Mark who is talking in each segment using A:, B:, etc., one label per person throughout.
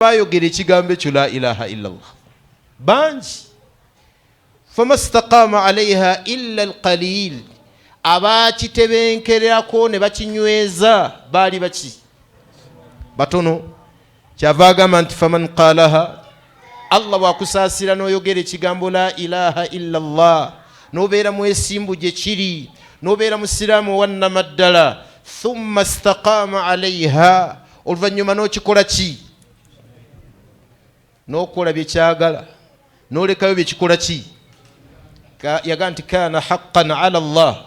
A: bayogera ekigambo ekyo la ilaha illallah bangi famastaqama alaiha illa alqalil abakitebenkerako ne bakinyweza bali baki batono kyava agamba nti faman qalaha Allah wakusasira noyogera ekigambo la ilaha illallah nobeera mwesimbu gye kiri nobeera musiramu wannamaddala thumma istaqama alaiha oluvannyuma n'okikola ki nokola byekyagala nolekayo byekikola ki yaga nti kana haqqan ala Allah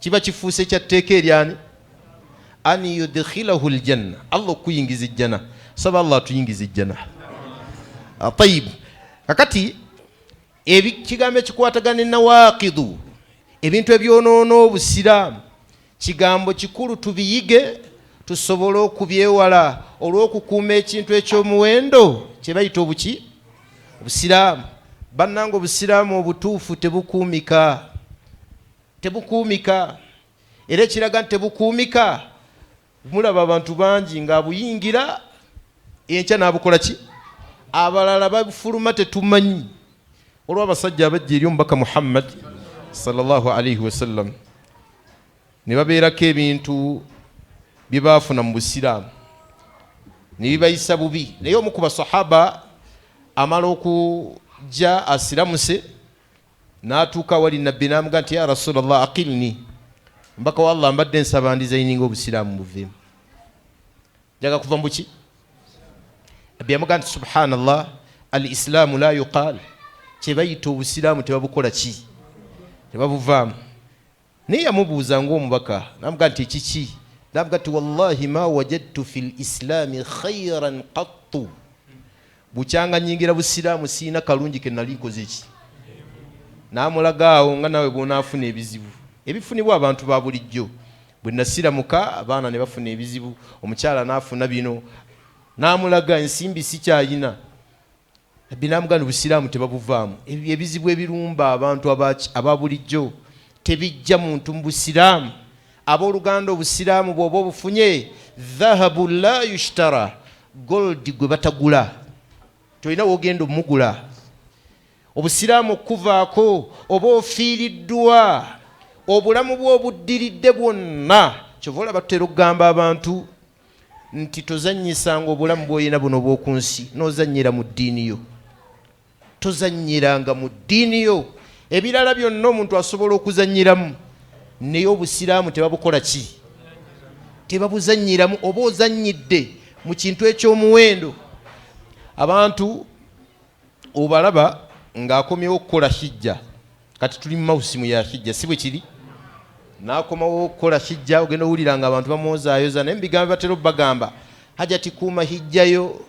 A: kiba kifuuse kyatteeka eryani an yudkhilahu aljanna Allah okuyingiza ejjana saba Allah atuyingiza ejjana atayib kakati kigambo ekikwatagana nawaqidu ebintu ebyonoono obusiraamu kigambo kikulu tubiyige tusobole okubyewala olw'okukuuma ekintu ekyomuwendo kyebayita obuki obusiraamu bannange obusiraamu obutuufu tebukuumika era ekiraga nti tebukuumika mulaba abantu bangi ng'abuyingira enkya n'abukola ki abalala babufuluma tetumanyi olw'abasajja abajja eri omubaka Muhammad sallallahu alaihi wasallam ne babeerako ebintu bye baafuna mu busiraamu ne bibayisa bubi naye omu ku basahaba amala okujja asiramuse n'atuuka wali nabbi n'amuga nti ya rasulallah aqilni mbaka wa Allah mbadde nsaba ndizayininga obusiraamu buveemu jaga kuva mu buki nabbi amuga nti subhanallah al islaamu la yuqaal kyebayita obusiraamu tebabukola ki tebabuvaamu naye yamubuuza ng'omubaka n'amuga nti ekiki n'amuga nti wallahi ma wajadtu fi lislaami khayran qattu bukyanga nyingira busiraamu siina kalungi ke nali nkoze ki n'amulaga awo nga nawe bw'onaafuna ebizibu ebifunibwa abantu ba bulijjo bwe nasiramuka abaana ne bafuna ebizibu omukyala n'afuna bino n'amulaga ensimbi sikyayina nabbi n'amuga nti busiraamu tebabuvaamu ebizibu ebirumba abantu aba bulijjo tebijja muntu mu busiraamu abooluganda obusiraamu bw'oba obufunye dhahabu la yushtara gold gwe batagula tolina wogenda omugula obusiraamu okuvaako oba ofiiriddwa obulamu bw'obuddiridde bwonna kyova olaba tutera okugamba abantu nti tozannyisanga obulamu bw'oyina buno bw'oku nsi n'ozannyira mu ddiini yo tozannyiranga mu ddiini yo ebirala byonna omuntu asobola okuzannyiramu naye obusiraamu tebabukola ki tebabuzannyiramu oba ozannyidde mu kintu ekyomuwendo abantu obalaba ng'akomyewo okukola hijja kati tuli mu mawusimu ya hijja si bwe kiri n'akomawo okukola hijja ogenda owulira nga abantu bamwozaayoza naye mubigambo batera obbagamba hajja tikuuma hijjayo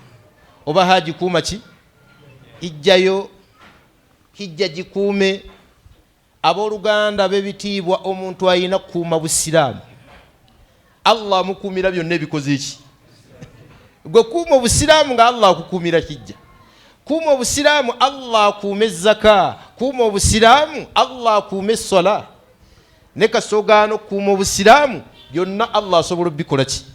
A: oba hagikuuma ki hijjayo hijja gikuume abooluganda b'ebitiibwa omuntu ayina kukuuma busiraamu Allah amukuumira byonna ebikoze ki gwe kuuma obusiraamu nga Allah akukuumira hijja kuuma obusiraamu Allah akuume zaka kuuma obusiraamu Allah akuume sola ne kasogaano kuuma obusiraamu byonna Allah asobola obikola ki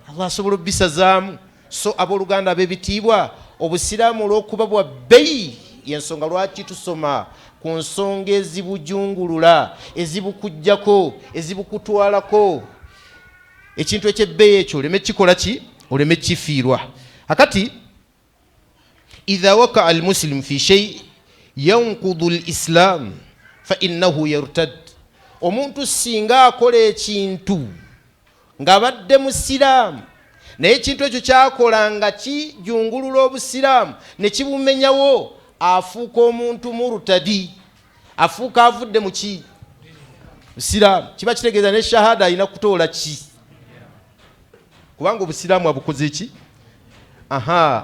A: Allah asobola obisazaamu so abooluganda b'ebitiibwa obusiraamu olw'okuba bwa bbeeyi yensonga lwaki tusoma ku nsonga ezibujungulula ezibukujjako ezibukutwalako ekintu ekyebbeeyi ekyo oleme kikola ki oleme kifiirwa akati idha waka almuslim fi shay yanqudu alislam fa innahu yartad omuntu singa akola ekintu ng'abadde musiraamu naye ekintu ekyo kyakola nga kijungulula obusiraamu ne kibumenyawo afuuka omuntu murtadi afuuka avudde mu ki busiraamu kiba kitegeeza ne shahada alina kutoola ki kubanga obusiraamu abukoze ki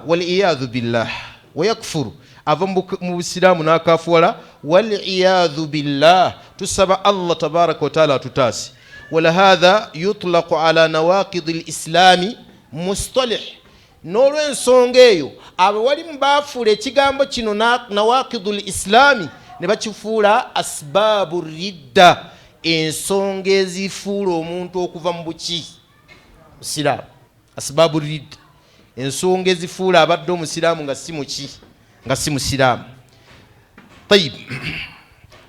A: waliyadhu billah wayakfuru ava mu busiraamu n'akafuwala waliyadhu billah tusaba Allah tabaraka wataala atutaasi walahadha yutlaqu ala nawaqidi lislaami mustalih n'olw'ensonga eyo abo walimu baafuula ekigambo kino nawaqidu lislaami ne bakifuula asbaabu ridda ensonga ezifuula omuntu okuva mu buki busiraamu asbaabu ridda ensonga ezifuula abadde omusiraamu nga si musiraamu. طيب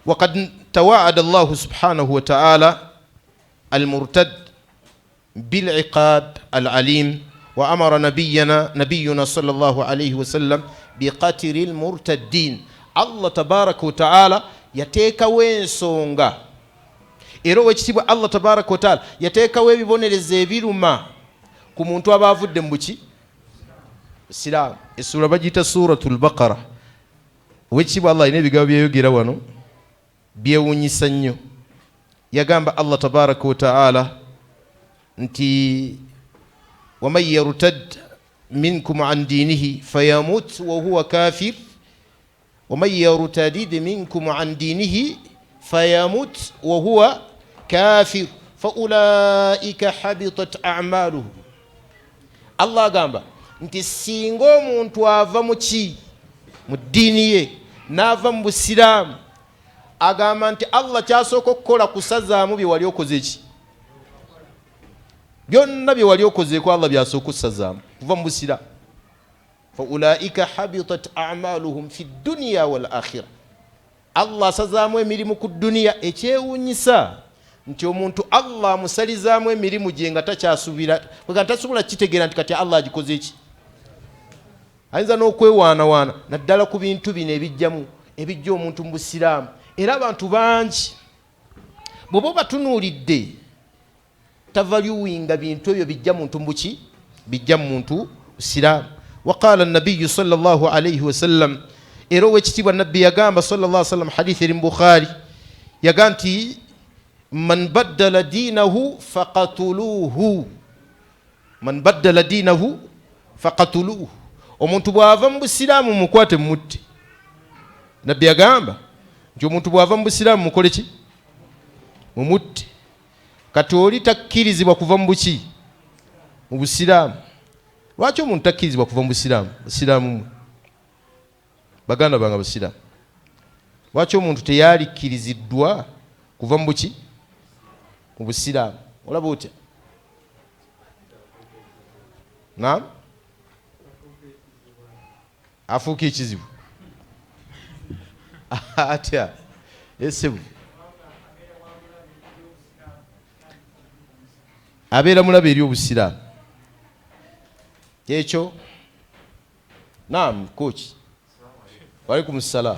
A: وقد توعد الله سبحانه وتعالى المرتد بالعقاب العليم وأمر نبينا صلى الله عليه وسلم بقتل المرتدين. الله تبارك وتعالى يتيكاwo ensonga era owekitibwa Allah tabaraka wa taala yateekawo ebibonereza ebiruma ku muntu aba avudde mu buki Islam. Essura bagiyita suratul Baqara. Owekitibwa Allah alina ebigambo byeyogera wano byewuunyisa nnyo. Yagamba Allah tabaraka wa taala nti waman yartad minkum an dinihi fayamut wa huwa kafir waman yartadid minkum an dinihi fayamut wa huwa kafir faulaika habitat a'maluhum. Allah agamba nti singa omuntu ava mu ddiini ye n'ava mu busiraamu, agamba nti Allah kyasooka okukola kusazaamu bye wali okoze ki, byonna bye wali okozeeko Allah byasooka okusazaamu kuva mu busiraamu. faulaika habitat a'maluhum fi dunya wal akhirah. Allah asazaamu emirimu ku duniya. Ekyewuunyisa nti omuntu Allah amusalizaamu emirimu gye nga tasobola kitegeera nti kati Allah agikoze ki. Ayinza n'okwewaanawaana naddala ku bintu bino ebijja omuntu mu busiraamu. Era abantu bangi bw'oba obatunuulidde tavalyuwinga bintu ebyo bijja muntu mu buki, bijja mu muntu busiraamu. Waqala an-nabiyyu sallallahu alayhi wa sallam, era owekitiibwa nabbi yagamba sallallahu alayhi wa sallam, hadithi eri mu Bukhari, yagamba nti man baddala diinahu faqatuluhu, man baddala diinahu faqatuluhu. Omuntu bw'ava mu busiraamu mukwate mumutte. Nabbi yagamba nti omuntu bw'ava mu busiraamu mukole ki, mumutte. Kati oli takkirizibwa kuva mu buki, mu busiraamu. Lwaki omuntu takkirizibwa kuva mu busiraamu? Busiraamu mwe baganda bange busiraamu. Lwaki omuntu teyalikkiriziddwa kuva mu buki, mu busiraamu? Olaba otya? Naam, afuuka ekizibu atya esebu abeera mulabe eri obusiraamu ekyo. Naam kochi, waalaikum salaam.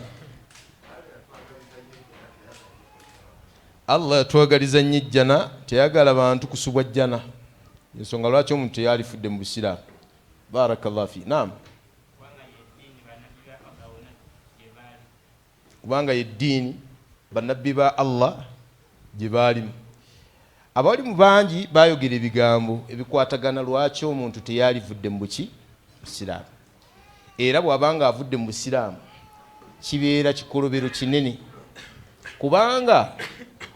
A: Allah yatwagaliza nnyo ejjana, teyagala bantu kusubwa jjana. Ensonga lwaki omuntu teyalifudde mu busiraamu. Barakallahu fi. Naam, kubanga yeddiini bannabbi ba Allah gye baalimu. Abalimu bangi bayogera ebigambo ebikwatagana lwaki omuntu teyalivudde mu buki, busiraamu. Era bw'abanga avudde mu busiraamu kibeera kikolobero kinene, kubanga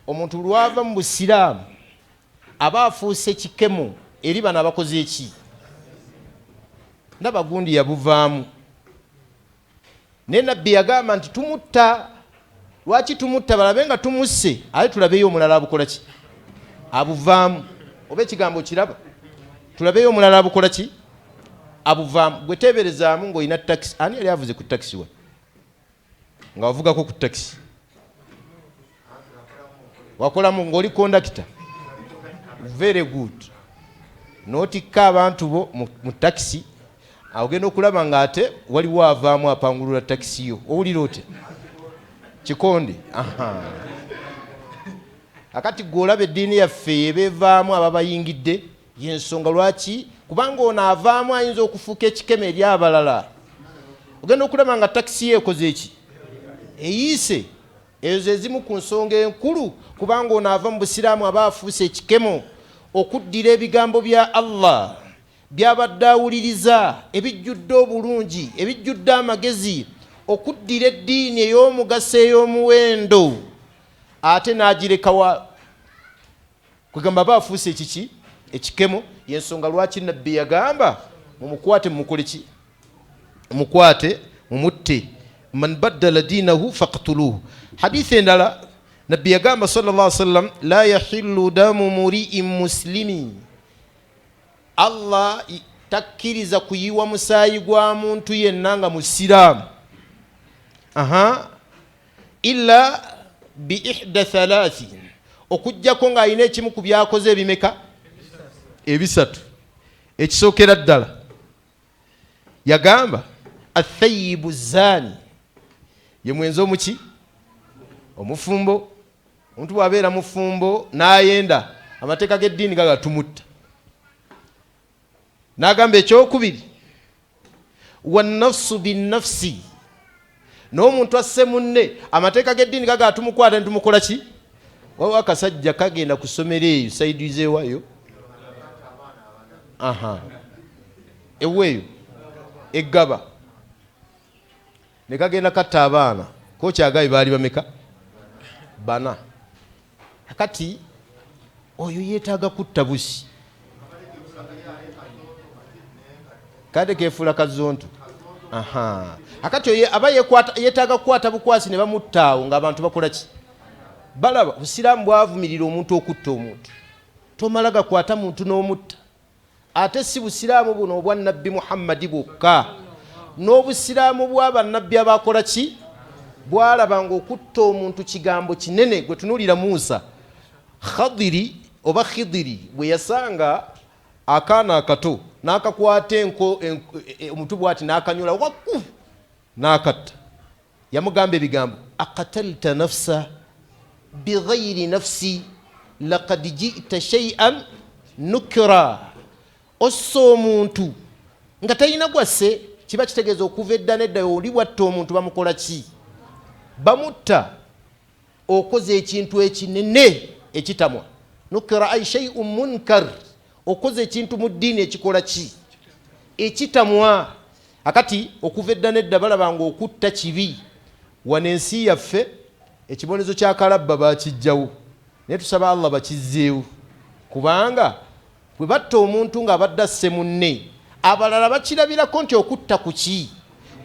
A: omuntu lwava mu busiraamu aba afuuse kikemo eri bano abakoze eki. Nabagundi yabuvaamu. Naye nabbi yagamba nti tumutta. Lwaki tumutta? Balabe nga tumusse ate tulabeyo omulala abukola ki, abuvaamu. Oba ekigambo kiraba, tulabeyo omulala abukola ki, abuvaamu. Gwe teeberezaamu ng'olina takisi. Ani yali avuze ku takisi we nga wavugako ku takisi? Wakolamu ng'oli kondakita. Very good. N'otikka abantu bo mu takisi, ogenda okulaba ng'ate waliwo avaamu apangulula takisi yo. Owulira otya? Kikonde. Akati gw'olaba eddiini yaffe ebevaamu ababayingidde yensonga lwaki, kubanga ono avaamu ayinza okufuuka ekikeme eri abalala. Ogenda okulaba nga takisi ye ekoze eki, eyiise. Ezo ezimu ku nsonga enkulu, kubanga ono ava mu busiraamu aba afuuse ekikemo okuddira ebigambo bya Allah byabadde awuliriza ebijjudde obulungi, ebijjudde amagezi, okuddira eddiini ey'omugaso ey'omuwendo, ate n'agirekawa. Kugamba aba afuuse ekiki, ekikemo. Yensonga lwaki nabbi yagamba mumukwate, mumukole ki, mumukwate mumutte. Man baddala diinahu faqtuluhu. Hadithi endala nabbi yagamba sallallahu alaihi wasallam, la yahillu damu muri'in muslimi. Allah takkiriza kuyiwa musaayi gwa muntu yenna nga musiraamu illa bi ihda thalathin okujjako ng'alina ekimu ku byakoze ebimeka ebisatu. Ekisookera ddala yagamba athayibu zaani ye mwenzi omuki omufumbo. Omuntu bw'abeera mufumbo n'ayenda amateeka g'eddiini gatumutta. N'agamba ekyokubiri wannafsu binnafsi, n'omuntu asse munne amateeka g'eddiini gagatumukwata netumukola ki? Waliwo akasajja kagenda ku ssomero eyo saidize wayo eweeyo eggaba ne kagenda katta abaana kokyagabi baali bameka? Bana. Kati oyo yeetaaga kutta busi kade kefuula kazonto. Akati oyo aba yeetaaga kukwata bukwasi ne bamutta awo ng'abantu bakola ki? Balaba. Obusiraamu bwavumirira omuntu okutta omuntu, tomala gakwata muntu n'omutta. Ate si busiraamu buno obwa Nabbi Muhammadi bwokka, n'obusiraamu bw'abannabbi abakola ki? Bwalabanga okutta omuntu kigambo kinene. Gwe tunuulira Musa, Khadiri oba Khidiri bwe yasanga akaana akato n'akakwata omuntu bw'ati n'akanyola wakku n'akatta, yamugamba ebigambo akatalta nafsa bighayri nafsi laqad ji'ta shay'an nukra. Ossa omuntu nga talina gwasse, kiba kitegeeza okuva edda nedda oli bwatta omuntu bamukola ki? Bamutta. Okoze ekintu ekinene ekitamwa. Nukra ay shay'un munkar, okoze ekintu mu ddiini ekikola ki? Ekitamwa. Akati okuva edda nedda balabanga okutta kibi. Wano ensi yaffe ekibonezo kya kalabba bakijjawo, naye tusaba Allah bakizzeewo, kubanga bwe batta omuntu ng'abadde asse munne abalala bakirabirako nti okutta kuki?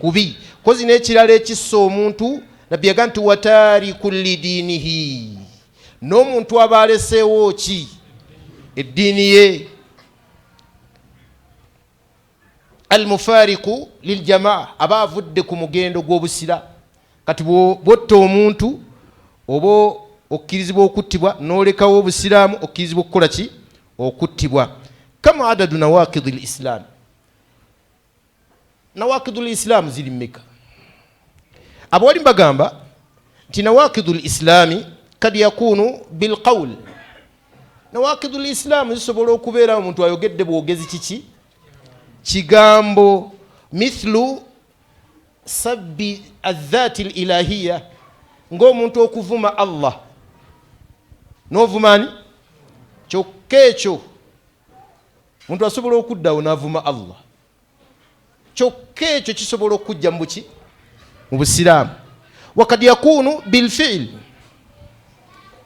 A: Kubi. Kozi n'ekirala ekissa omuntu Nabbi yagamba nti wataariku lidiinihi, n'omuntu aba aleseewo ki? Eddiini ye. Almufaariku liljamaa, aba avudde ku mugendo gw'obusira. Kati bw'otta omuntu oba okkirizibwa okuttibwa, n'olekawo obusiraamu okkirizibwa okukola ki? Okuttibwa. Kama adadu nawaqidhi lislam, nawaqidhu lislam ziri mmeka? Abawali mbagamba nti nawaqidhu lislami kad yakunu bilqawl. Nawaqidhu lislami zisobola okubeera omuntu ayogedde bwogezi kiki? Kigambo. Mithlu sabbi adhaati lilahiya, ng'omuntu okuvuma Allah. N'ovumani? Kyokka ekyo omuntu asobola okuddawo n'avuma Allah. Kyokka ekyo kisobola okujja mu buki? Mu busiraamu. Wakad yakunu bilfi'l,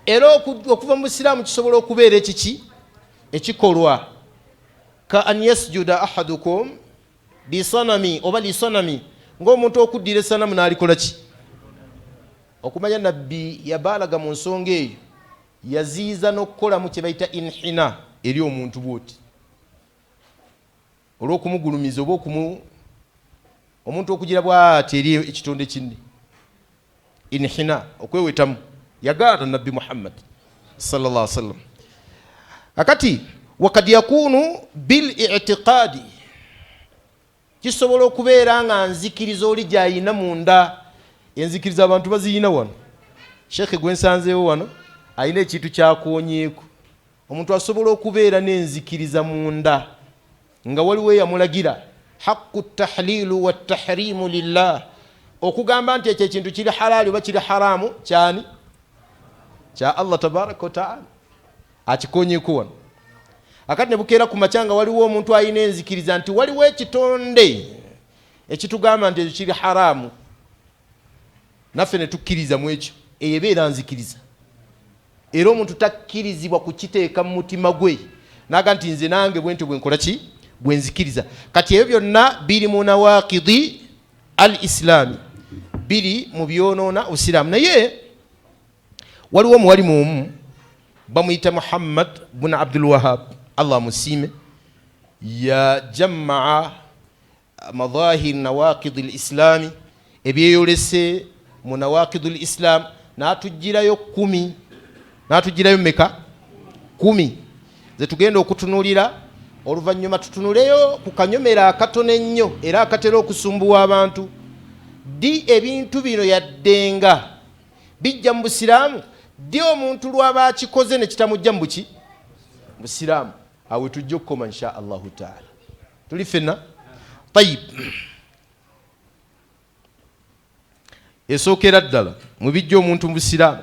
A: era okuva mu busiraamu kisobola okubeera ekiki? Ekikolwa. Ka an yasjuda ahadukum bisanami oba lisanami, ng'omuntu okuddira esanamu n'alikola ki? Okumanya Nabbi yabaalaga mu nsonga eyo, yaziiza n'okukolamu kye bayita inhina eri omuntu bwoti, olw'okumugulumiza oba omuntu okugira bw'ati eri ekitonde kinne. Inhina, okwewetamu, yagaana Nabbi Muhammad sallallahu alaihi wasallam. Akati wakad yakunu bil i'tiqadi, kisobola okubeera nga nzikiriza oli gy'ayina munda. Enzikiriza abantu baziyina wano. Sheikh gwe nsanzeewo wano ayina ekintu kyakoonyeeko. Omuntu asobola okubeera n'enzikiriza munda nga waliwo yamulagira haqqu tahlilu wa tahrimu lillah, okugamba nti ekyo ekintu kiri halali oba kiri haramu kyani? Kya Allah tabaraka wa ta'ala. Akikonyeeko wano. Akati ne bukeera ku makyanga waliwo omuntu ayina enzikiriza nti waliwo ekitonde ekitugamba nti ekyo kiri haramu, naffe ne tukkiriza mu ekyo, eyo ebeera nzikiriza. Era omuntu takkirizibwa kukiteeka mu mutima gwe naga nti nze nange bwentyo bwenkola ki? Bwenzikiriza. Kati ebyo byonna biri mu nawaqidhi al islami, biri mu byonoona obusiraamu. Naye waliwo omuwalimu omu bamuyita Muhammad bun Abdul Wahab, Allah musiime, yajammaa madahir nawaqid al-islami ebyeyolese mu nawaqid al-islam natugirayo 10 natugirayo meka 10 ze tugenda okutunulira oluvannyuma tutunuleyo ku kanyomera akatono ennyo era akatera okusumbuwa abantu di ebintu bino yaddenga bijja mu busiraamu di omuntu lwaba akikoze ne kitamujja mu buki busiraamu awe tujja okukoma insha allahu taala tuli fenna tayib esookera ddala mu bijja omuntu mu busiraamu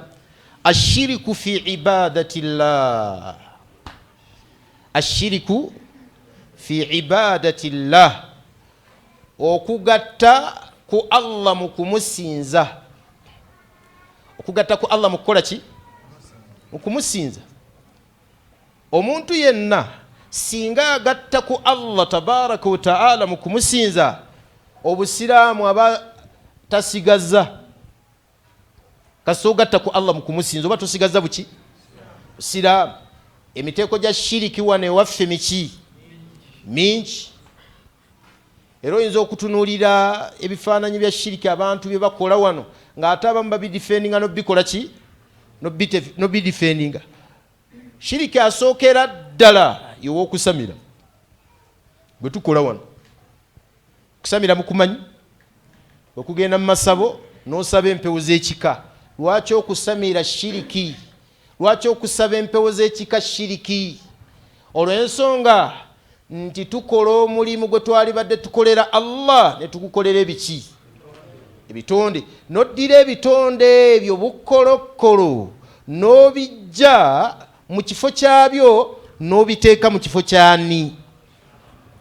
A: ashiriku fi ibadati llah ashiriku fi ibadati llah okugatta ku Allah mu kumusinza okugatta ku Allah mu kukola ki mu kumusinza omuntu yenna singa agatta ku Allah tabaraka wa taala mu kumusinza obusiraamu aba tasigaza kasogatta ku Allah mu kumusinza oba tosigaza buki busiraamu emiteeko gya shiriki wane waffe miki mingi era oyinza okutunuulira ebifaananyi bya shiriki abantu bye bakola wano ng'ate abamu babidifendinga nobikola ki nobidifendinga shiriki asookera ddala ew'okusamira bwe tukola wano kusamira mukumanyi okugenda mu masabo n'osaba empewo z'ekika lwaki okusamira shiriki lwaki okusaba empewo z'ekika shiriki olw'ensonga nti tukola omulimu gwe twali badde tukolera Allah ne tugukolera ebiki ebitonde noddira ebitonde ebyo bukolokkolo n'obijja mu kifo kyabyo n'obiteeka mu kifo kyani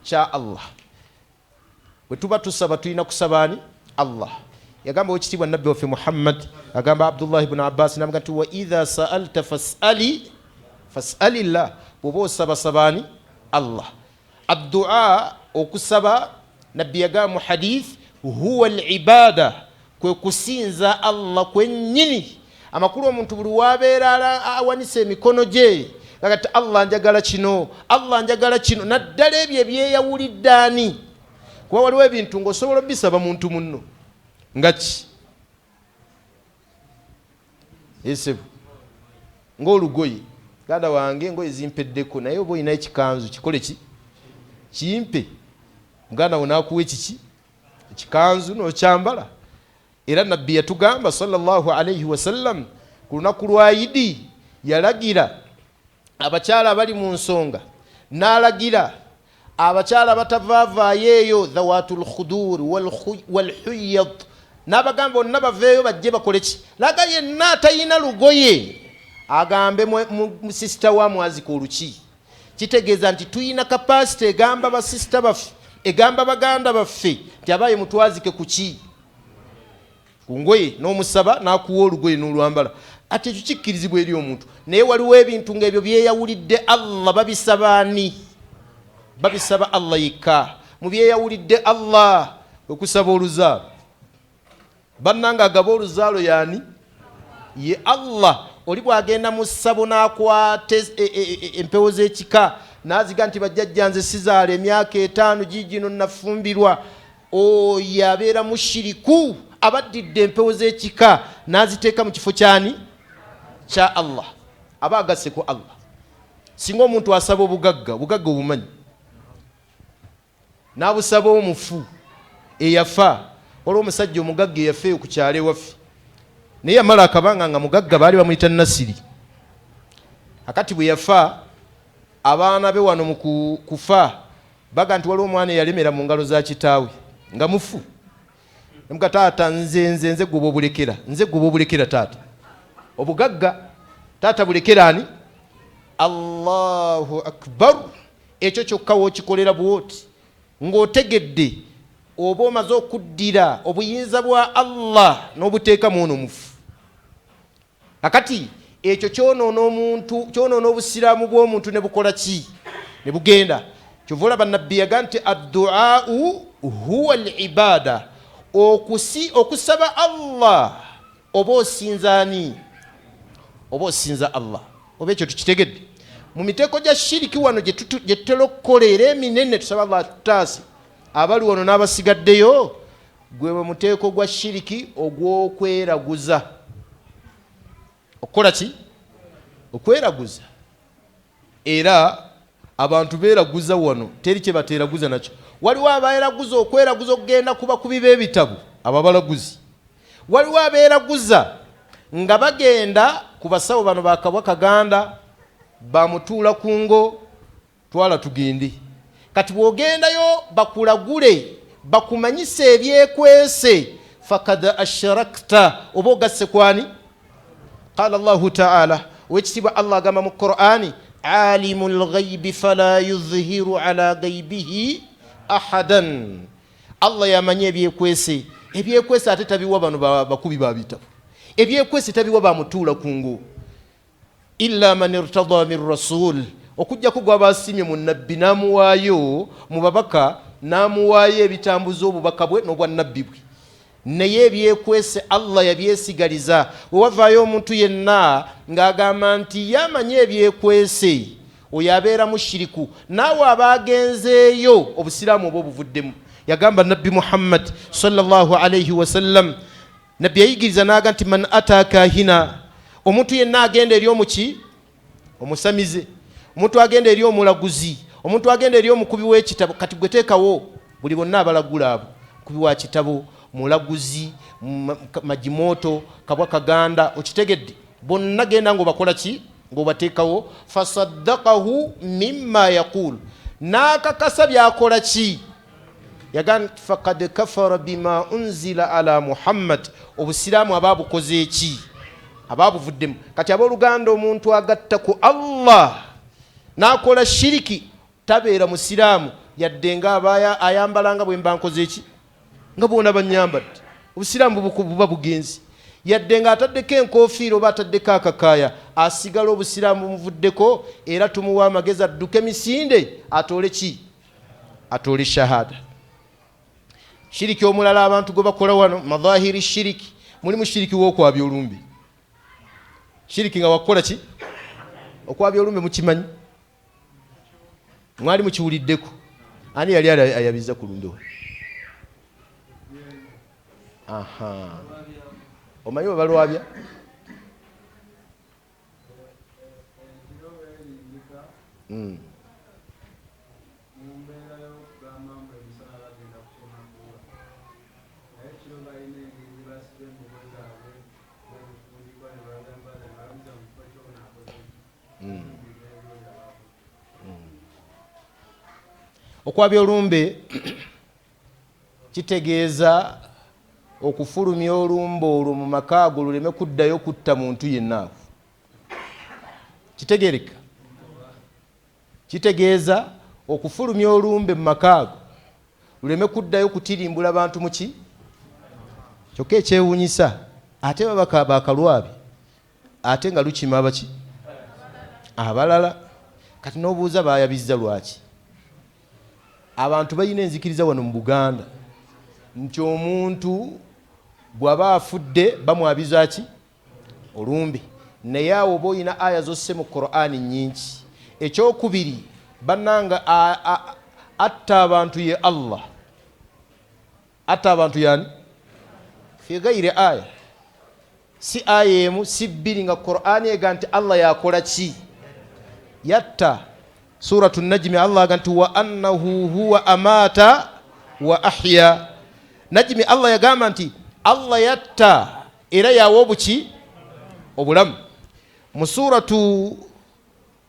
A: kya Allah bwe tuba tusaba tulina kusabaani Allah yagamba wekitiibwa nabbi waffe Muhammad agamba Abdullah ibn Abbas namuga nti wa idha sa'alta fas'alillah bw'oba osaba sabaani Allah addua okusaba nabbi yagamba mu hadith huwa al-ibada kwe kusinza Allah kwennyini amakulu omuntu buli wabeera awanisa emikono gye agati Allah njagala kino Allah njagala kino naddala ebyo ebyeyawulidde ani kuba waliwo ebintu ng'osobola obisaba muntu munno nga ki esebu ng'olugoye ganda wange engoye zimpeddeko naye oba olina ekikanzu kikole ki kimpe muganda wo naakuwa ekiki ekikanzu n'okyambala era nabbi yatugamba sallallahu alayhi wasallam ku lunaku lwa Idi yalagira abakyala abali mu nsonga n'alagira abakyala batavaavaayo eyo dhawatul khudur wal huyad n'abagamba bonna baveeyo bajje bakole ki laga yenna atayina lugoye agambe mu sisita wa mwazika oluki kitegeeza nti tuyina kapasite egamba basisita baffe egamba baganda baffe nti abaye mutwazike kuki ku ngoye n'omusaba n'akuwa olugoye n'olwambala ate ekyo kikkirizibwa eri omuntu naye waliwo ebintu ng'ebyo byeyawulidde Allah babisabaani babisaba Allah yekka mu byeyawulidde Allah okusaba oluzaalo bannanga agaba oluzaalo yani ye Allah oli bwagenda mu ssabo n'akwata empewo z'ekika n'aziga nti bajjajjanze sizaala emyaka 5 giigino nafumbirwa oyo abeera mushiriku abaddidde empewo z'ekika n'aziteeka mu kifo kyani kya Allah aba agasse ku Allah singa omuntu asaba obugagga obumanyi n'abusaba omufu eyafa waliwo omusajja omugagga eyafa ku kyalo ewaffe naye yamala akabanga nga mugagga baali bamuyita Nasiri akati bwe yafa abaana be wano mu kufa baga nti waliwo omwana eyalemera mu ngalo za kitaawe nga mufu nemuga taata nze gwe obulekera taata obugagga taata bulekera ani Allahu akbar ekyo kyokka wookikolera bwoti ng'otegedde oba omaze okuddira obuyinza bwa Allah n'obuteeka muono mufu akati ekyo kyonoona omuntu kyonoona obusiraamu bw'omuntu ne bukola ki ne bugenda kyova olaba nabbi yaga nti adduau huwa al-ibada okusaba Allah oba osinza ani oba osinza Allah oba ekyo tukitegedde mu miteeko gya shiriki wano gye tutera okukolera eminene tusaba Allah tutaasi abali wano n'abasigaddeyo gwe muteeko gwa shiriki ogw'okweraguza. Okukola ki? Okweraguza. Era abantu beeraguza wano teri kye bateeraguza nakyo. Waliwo abeeraguza okweraguza okugenda kuba kubiba ebitabo ababalaguzi. Waliwo abeeraguza nga bagenda ku basawo bano ba Kabaka Ganda bamutuula ku ngo twala tugende. Kati bw'ogendayo bakulagule bakumanyise ebyekwese fakad ashrakta oba ogasse kwani? Qala Allahu ta'ala wekitibwa Allah agamba mu Qur'ani alimul ghaibi fala yuzhiru ala ghaibihi ahadan. Allah yamanye ebyekwese. Ebyekwese ate tabiwa bano bakubi ba bitabo. Ebyekwese tabiwa bamutuula ku ngo illa man irtada min rasul okujja kugwa basimye mu nabbi namuwaayo mu babaka namuwaayo ebitambuzo obubaka bwe n'obwa nabbi bwe. Naye ebyekwese Allah yabyesigaliza. Wewavaayo omuntu yenna ng'agamba nti yamanye ebyekwese oyo abeera mushiriku naawe abaagenzeeyo obusiraamu oba obuvuddemu. Yagamba Nabbi Muhammad sallallahu alayhi wasallam, Nabbi yayigiriza n'aga nti man ataka hina, omuntu yenna agenda eri omuki omusamize, omuntu agenda eri omulaguzi, omuntu agenda eri omukubi w'ekitabo. Kati gwe teekawo buli bonna abalagula abo, mukubi wa kitabo, mulaguzi, Majimoto, Kabaka Ganda, okitegedde bonna genda ng'obakola ki? Ng'obateekawo. Fasaddaqahu mimma yaqul, n'akakasa byakola ki? Yagamba faqad kafara bima unzila ala Muhammad, obusiraamu abaabukoze eki? Abaabuvuddemu. Kati abooluganda omuntu agatta ku Allah n'akola shiriki tabeera musiraamu yadde nga abaya ayambalanga bwe mba nkoze eki nga bona banyambadde. Obusiraamu buba bugenzi yadde nga ataddeko enkofiira oba ataddeko akakaaya asigala obusiraamu bumuvuddeko era tumuwa amagezi adduke misinde atoole ki? Atoole shahada. Shiriki omulala abantu gwe bakola wano madhahiri shiriki mulimu shiriki w'okwabya olumbe. Shiriki nga wakola ki? Okwabya olumbe mukimanyi? Mwali mukiwuliddeko? Ani yali ayabiza ku lumbe? Aha. Omanyi bwe balwabya? Okwabya olumbe kitegeeza okufulumya olumbe olwo mu maka ago luleme kuddayo kutta muntu yenna. Kitegeereka? Kitegeeza okufulumya olumbe mu maka ago luleme kuddayo kutirimbula bantu muki? Kyokka ekyewuunyisa ate baba bakalwabi ate nga lukima abaki? Abalala. Kati n'obuuza baayabizza lwaki? Abantu balina enzikiriza wano mu Buganda nti omuntu bw'aba afudde bamwabiza ki? Olumbe. Naye awo oba olina aya zosse mu Qur'ani nnyingi. Ekyokubiri bannanga atta abantu ye Allah. Atta abantu yani? Fi ghairi aya. Si aya emu si bbiri nga Qur'ani ega nti Allah yakola ki? Yatta. Suratu Najmi Allah aganti wa annahu huwa amata wa ahya. Najmi Allah yagamba nti Allah yatta era yawa obuki? Obulamu. Mu suratu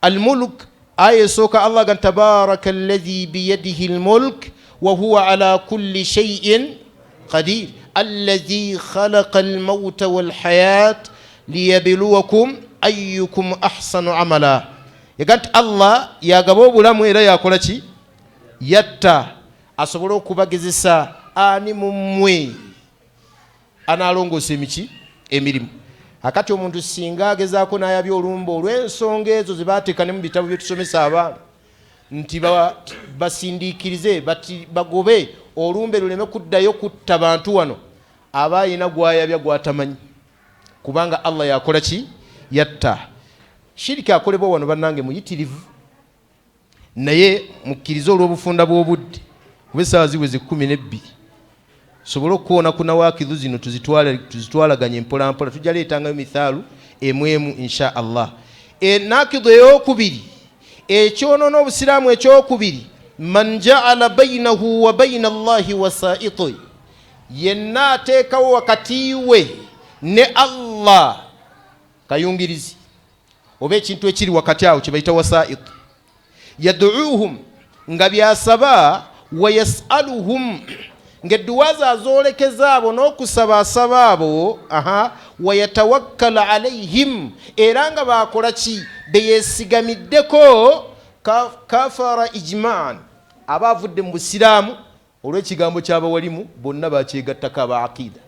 A: Al-Mulk aya esooka Allah aganti tabaraka alladhi biyadihi al-mulk wa huwa ala kulli shay'in qadir alladhi khalaqa al-mawta wal-hayat liyabluwakum ayyukum ahsanu amala. Yaganti Allah yagaba obulamu era yakola ki? Yatta asobole okubagezesa ani mu mmwe analongoosa emiki? Emirimu. Akati omuntu singa agezaako n'ayabya olumbe olw'ensonga ezo ze baateeka ne mu bitabo bye tusomesa abaana nti basindiikirize bagobe olumbe luleme kuddayo kutta bantu wano, aba ayina gwayabya gwatamanyi, kubanga Allah yakola ki? Yatta. shiriki akolebwa wano bannange muyitirivu naye mukkiriza olw'obufunda bw'obudde kuba essaawa ziweze 12 sobole okuwona ku nawakidhu zino tuzitwalaganye mpolampola tujja leetangayo mithaalu emu insha allah. Nakidhu ey'okubiri ekyonoona obusiraamu ekyokubiri man jaala bainahu wa baina allahi wasaiti, yenna ateekawo wakati we ne Allah kayungirizi oba ekintu ekiri wakati awo kyebayita wasait. Yaduuhum nga byasaba, wa yasaluhum ng'edduwaza azoolekeza abo n'okusaba asaba abo, wa yatawakkala alaihim era nga baakola ki beyeesigamiddeko. Kafara ijmaan aba avudde mu busiraamu olw'ekigambo ky'abawalimu bonna bakyegattako aba aqida.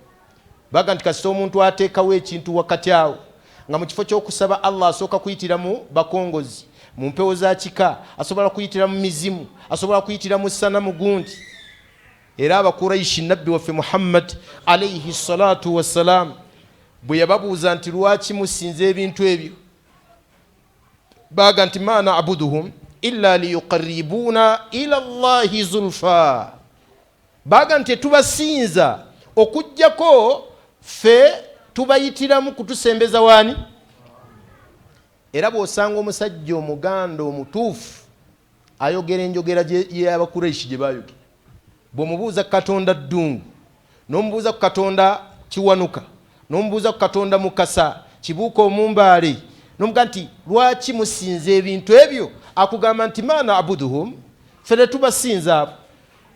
A: Baga nti kasita omuntu ateekawo ekintu wakati awo nga mu kifo ky'okusaba Allah asooka kuyitira mu bakongozi, mu mpewo za kika, asobola kuyitira mu mizimu, asobola kuyitira mu sanamu gundi. Era abakuraishi nabbi waffe Muhammad alayhi salatu wassalam bwe yababuuza nti lwaki musinza ebintu ebyo, baga nti ma na'buduhum illa liyuqarribuna ila Allahi zulfa. Baga nti tubasinza okujjako fe tubayitiramu kutusembeza wani. Era bw'osanga omusajja omuganda omutuufu ayogera enjogera y'abakuraishi gye bayogera, bw'omubuuza ku Katonda ddungu, n'omubuuza ku Katonda kiwanuka, n'omubuuza ku Katonda mukasa, kibuuka omumbaale, n'omuga nti lwaki musinza ebintu ebyo, akugamba nti ma na'buduhum, ffe tubasinza abo.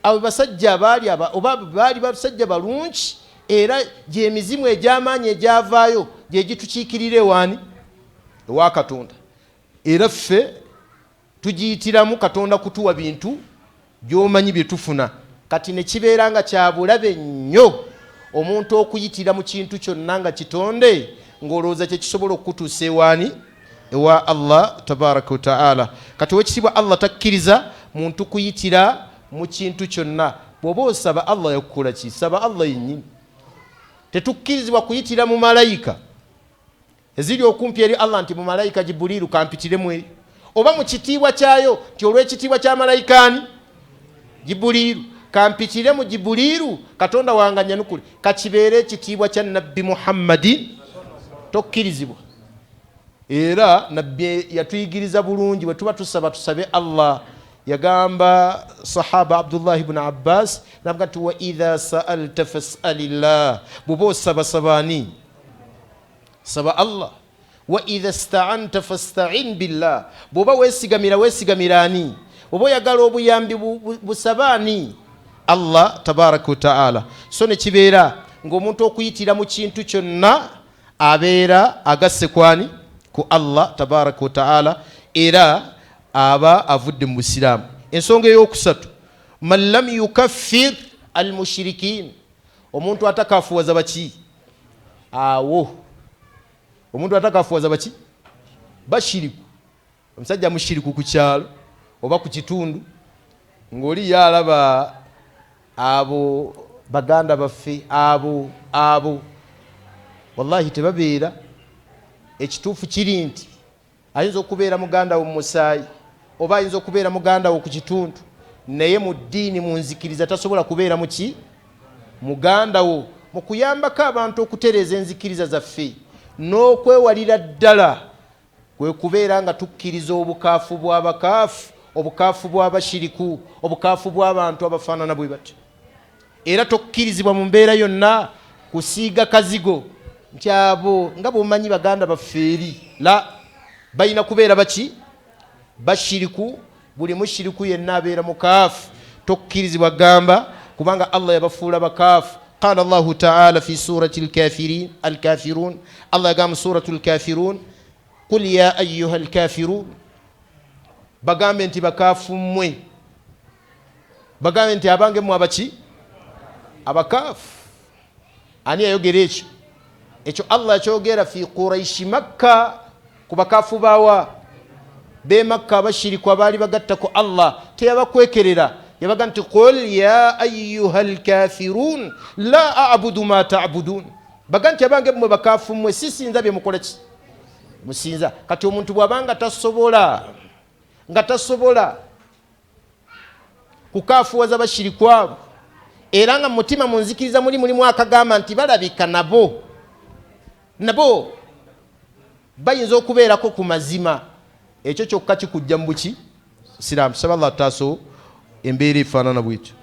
A: Abo basajja baali basajja balungi, era gy'emizimu egy'amaanyi egyavaayo gye gitukiikirira ewani ewa Katonda. Era ffe tugiyitiramu Katonda kutuwa bintu by'omanyi bye tufuna. Kati ne kibeera nga kya bulabe nnyo omuntu okuyitira mu kintu kyonna nga kitonde ng'olowooza kye kisobola okukutuusa ewani ewa Allah tabaraka wa ta'ala. Kati wekitibwa Allah takkiriza muntu kuyitira mu kintu kyonna. Bw'oba osaba Allah yakukola ki? Saba Allah yennyini. Tetukkirizibwa kuyitira mu malayika eziri okumpi eri Allah nti mu malayika Jibuliru kampitiremu eri, oba mu kitiibwa kyayo nti olw'ekitiibwa kya malayikaani Jibuliru kampitire mu Jibuliru, Katonda wanganya nukuli kakibeere ekitiibwa kya nabbi Muhammadin, tokkirizibwa. Era nabbi yatuyigiriza bulungi bwe tuba tusaba tusabe Allah. Yagamba sahaba Abdullah ibn Abbas navuga nti wa idha sa'alta fas'alillah, bw'oba osaba sabani saba Allah. Wa idha ista'anta fasta'in billah, bw'oba weesigamira ani? Bw'oba oyagala obuyambi busabani Allah tabaraka wa ta'ala. So ne kibeera ng'omuntu okuyitira mu kintu kyonna abeera agasse kwani ku Allah tabaraka wa ta'ala, era aba avudde mu busiraamu. Ensonga ey'okusatu, man lam yukaffir al mushrikin, omuntu atakafuwaza baki awo, omuntu atakafuwaza baki bashiriku. Omusajja mushiriku ku kyalo oba ku kitundu ng'oli yalaba abo baganda baffe abo wallahi tebabeera. Ekituufu kiri nti ayinza okubeera muganda wo mu musaayi oba ayinza okubeera muganda wo ku kitundu, naye mu ddiini mu nzikiriza tasobola kubeera muki muganda wo. Mu kuyambako abantu okutereeza enzikiriza zaffe n'okwewalira ddala kwe kubeera nga tukkiriza obukaafu bw'abakaafu, obukaafu bw'abashiriku, obukaafu bw'abantu abafaanana bwe batyo. Era tokkirizibwa mu mbeera yonna kusiiga kazigo nti abo nga bw'omanyi baganda baffe eri. La, balina kubeera baki bashiriku. Buli mushiriku yenna abeera mukaafu, tokkirizibwa gamba kubanga Allah yabafuula bakaafu. Qala Allahu ta'ala fi surati al-kafirun, Allah yagamba suratu al-kafirun, qul ya ayyuha al-kafirun, bagambe nti bakaafu mmwe, bagambe nti abange mmwe abaki abakaafu. Ani yayogera ekyo? Ekyo Allah yakyogera fi Quraishi Makka, ku bakaafu bawa be Makka abashiriku abaali bagatta ku Allah. Teyabakwekerera, yabaga nti qul ya ayyuha al-kafirun la a'budu ma ta'budun, baga nti abange mmwe bakaafu mmwe sisinza bye mukola ki musinza. Kati omuntu bwabanga tasobola kukafuwaza bashiriku abo era nga mutima munzikiriza mulimu akagamba nti balabika nabo bayinza okubeerako ku mazima, ekyo kyokka kikujja mu buki Isiraamu. Saba Allah taaso embeera efaanana bwetyo.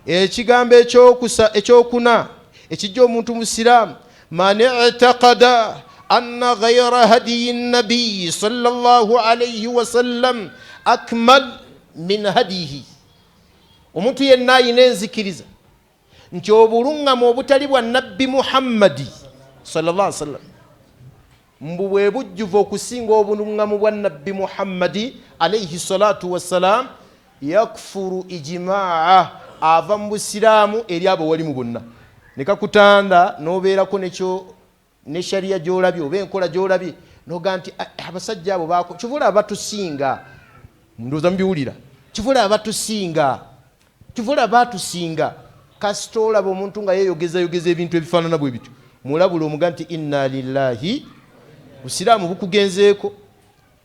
A: Ekigambo ekyokuna ekijja omuntu mu Isiraamu, man i'taqada anna ghayra hadiyi nabiyi sallallahu alayhi wa sallam akmal min hadihi. Omuntu yenna ayina enzikiriza nti obulungamu obutali bwa nabbi Muhammadi sallallahu alayhi wa sallam mbu bwe bujjuvu okusinga obulungamu bwa nabbi Muhammadi alayhi salatu wassalam, yakfuru ijmaa, ava mu Busiraamu eri abo walimu bonna. Nekakutanda nobeerako nekyo ne sharia gyolabye oba enkola gyolabye noga nti abasajja abo bako kivula abatusinga, ndooza mubiwulira, kivula abatusinga. Kasita olaba omuntu nga yeyogeza ebintu ebifaanana bwe bityo, mulabula omuga nti inna lillahi. Busiraamu bukugenzeeko